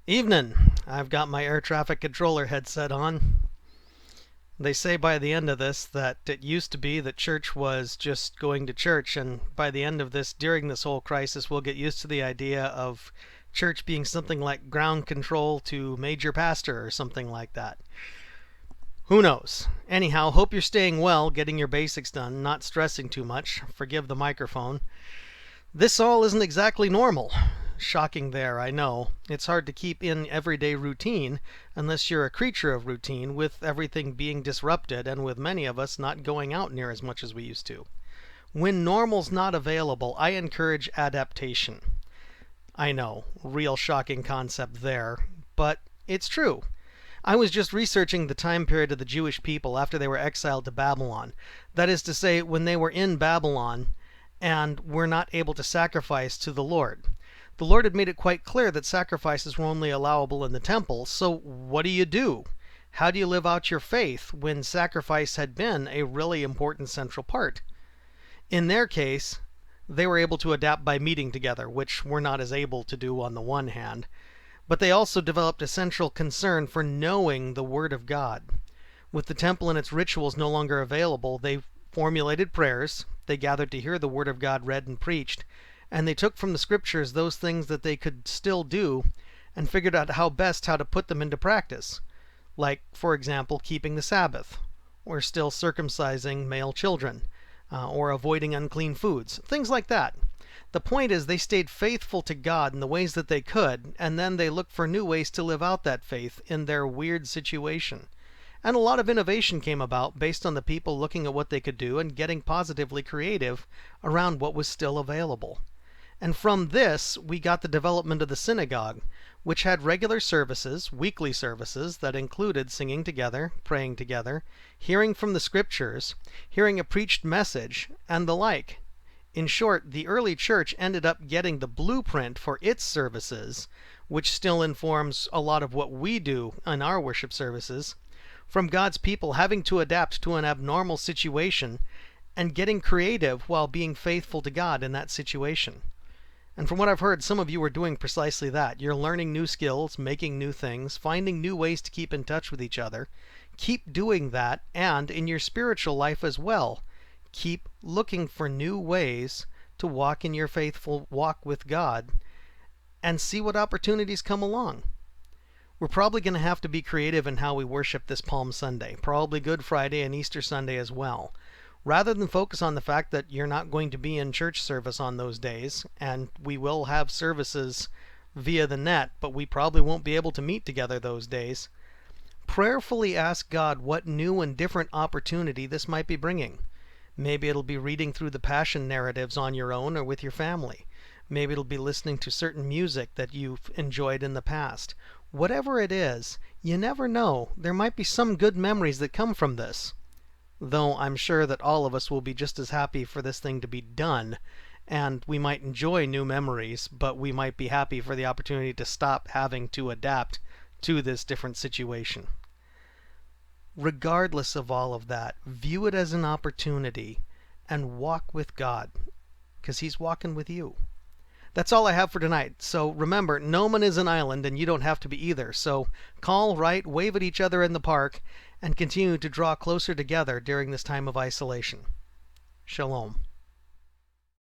Evening. I've got my air traffic controller headset on. They say by the end of this that it used to be that church was just going to church, and by the end of this, during this whole crisis, we'll get used to the idea of church being something like ground control to major pastor or something like that. Who knows? Anyhow, hope you're staying well, getting your basics done, not stressing too much. Forgive the microphone. This all isn't exactly normal. Shocking there, I know. It's hard to keep in everyday routine unless you're a creature of routine, with everything being disrupted and with many of us not going out near as much as we used to. When normal's not available, I encourage adaptation. I know, real shocking concept there, but it's true. I was just researching the time period of the Jewish people after they were exiled to Babylon. That is to say, when they were in Babylon and were not able to sacrifice to the Lord. The Lord had made it quite clear that sacrifices were only allowable in the temple, so what do? How do you live out your faith when sacrifice had been a really important central part? In their case, they were able to adapt by meeting together, which we're not as able to do on the one hand, but they also developed a central concern for knowing the Word of God. With the temple and its rituals no longer available, they formulated prayers, they gathered to hear the Word of God read and preached, and they took from the scriptures those things that they could still do and figured out how to put them into practice. Like, for example, keeping the Sabbath, or still circumcising male children, or avoiding unclean foods, things like that. The point is they stayed faithful to God in the ways that they could, and then they looked for new ways to live out that faith in their weird situation. And a lot of innovation came about based on the people looking at what they could do and getting positively creative around what was still available. And from this, we got the development of the synagogue, which had regular services, weekly services, that included singing together, praying together, hearing from the scriptures, hearing a preached message, and the like. In short, the early church ended up getting the blueprint for its services, which still informs a lot of what we do in our worship services, from God's people having to adapt to an abnormal situation and getting creative while being faithful to God in that situation. And from what I've heard, some of you are doing precisely that. You're learning new skills, making new things, finding new ways to keep in touch with each other. Keep doing that, and in your spiritual life as well. Keep looking for new ways to walk in your faithful walk with God and see what opportunities come along. We're probably going to have to be creative in how we worship this Palm Sunday, probably Good Friday and Easter Sunday as well. Rather than focus on the fact that you're not going to be in church service on those days, and we will have services via the net, but we probably won't be able to meet together those days, prayerfully ask God what new and different opportunity this might be bringing. Maybe it'll be reading through the Passion narratives on your own or with your family. Maybe it'll be listening to certain music that you've enjoyed in the past. Whatever it is, you never know. There might be some good memories that come from this. Though I'm sure that all of us will be just as happy for this thing to be done, and we might enjoy new memories, but we might be happy for the opportunity to stop having to adapt to this different situation. Regardless of all of that, view it as an opportunity and walk with God, because He's walking with you. That's all I have for tonight. So remember, no one is an island, and you don't have to be either. So call, write, wave at each other in the park, and continue to draw closer together during this time of isolation. Shalom.